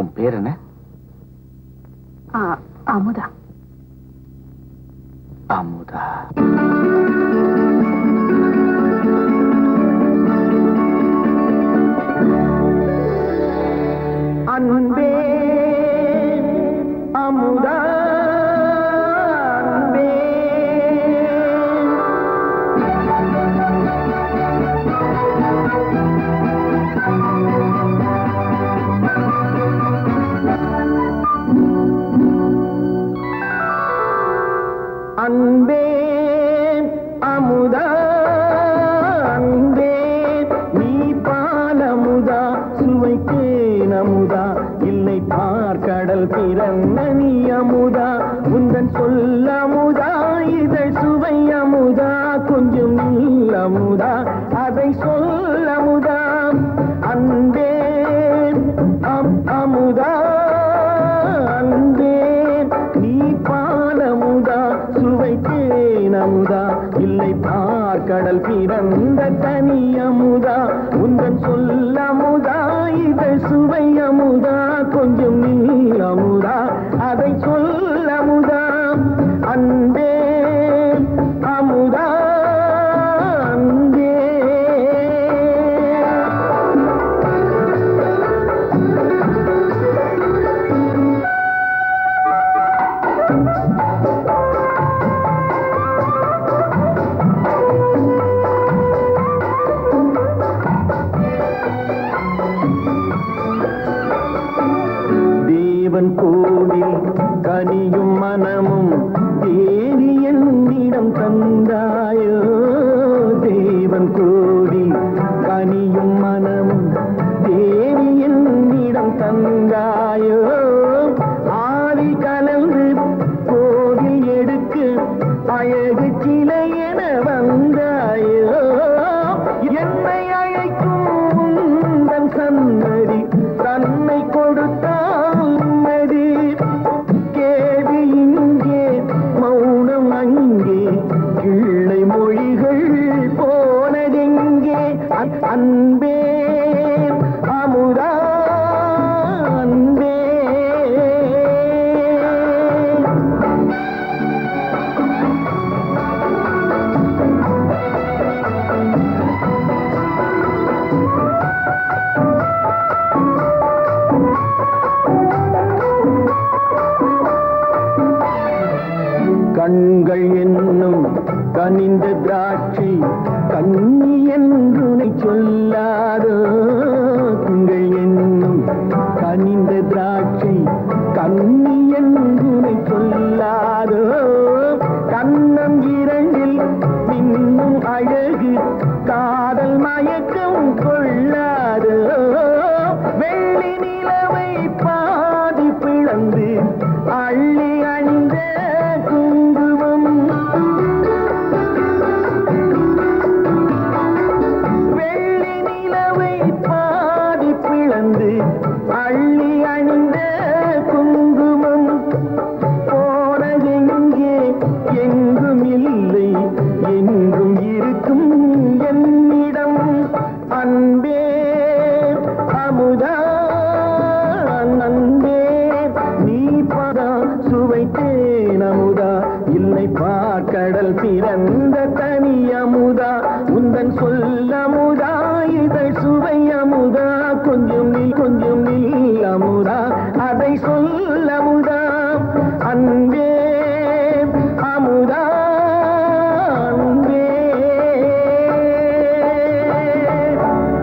உன் பேர் என்ன? அமுதா. அமுதா. அன்பே அமுதா அன்பே அமுதா அன்பே நீ பாலமுதா சுவைத்தேன் அமுதா இல்லை பார்க்கடல் பிறந்த நீ அமுதா உந்தன் சொல்ல அமுதா இதை சுவை அமுதா கொஞ்சம் நீல் அமுதா அதை சொல்ல அமுதா அன்பே அமுதா அன்பே நீ பாலமுதா சுவைத்தேன் அமுதா இல்லை பார்க்கடல் பிறந்த தனி அமுதா உந்தன் சொல்ல அமுதா இதை சுவை அமுதா கொஞ்சம் நீல் அமுதா அதை சொல்ல அமுதா அன்பே அமுதா அன்பே. தேவன் கோவில் கனியும் மனமும் தேவி என்னிடம் தந்தாயோ தேவன் கோவில் கனியும் மனமும் தேவி என்னிடம் தந்தாயோ ஆதி கலந்து கோவில் எடுக்க அழகு சிலை என வந்தாயோ என்னை அழைக்கும் உந்தன் சன்னதி தன்னை கொடுத்தால் மதி கேள்வி இங்கே மௌனம் அங்கே கிள்ளை மொழிகள் போனதெங்கே அன்பே அமுதா அன்பே. கண்கள் என்னும் கனிந்த திராட்சை கண்ணி என்று சொல்லாதோ கண்கள் என்னும் கனிந்த திராட்சை கண்ணி என்று சொல்லாதோ கண்ணம் இரண்டில் இன்னும் அழகு காதல் மயக்கம் கொள்ளாதோ வெள்ளி நிலவை பாதி பிளந்து அள்ளி